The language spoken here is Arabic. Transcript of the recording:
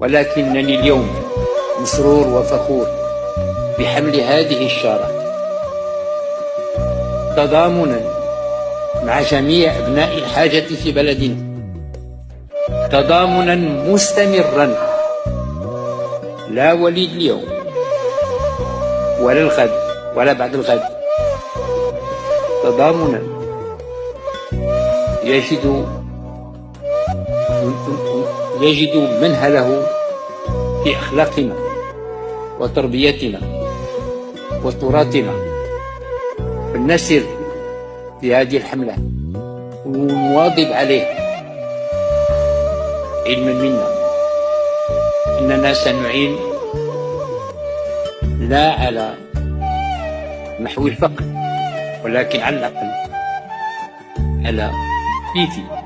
ولكنني اليوم مسرور وفخور بحمل هذه الشارة تضامنا مع جميع أبناء الحاجة في بلدنا، تضامنا مستمرا لا وليد اليوم ولا الغد ولا بعد الغد، تضامنا يجد منهله في أخلاقنا وتربيتنا وتراثنا، فلنسر في هذه الحملة ونواظب عليه، علما منا أننا سنعين لا على محو الفقر ولكن على الأقل على بيتي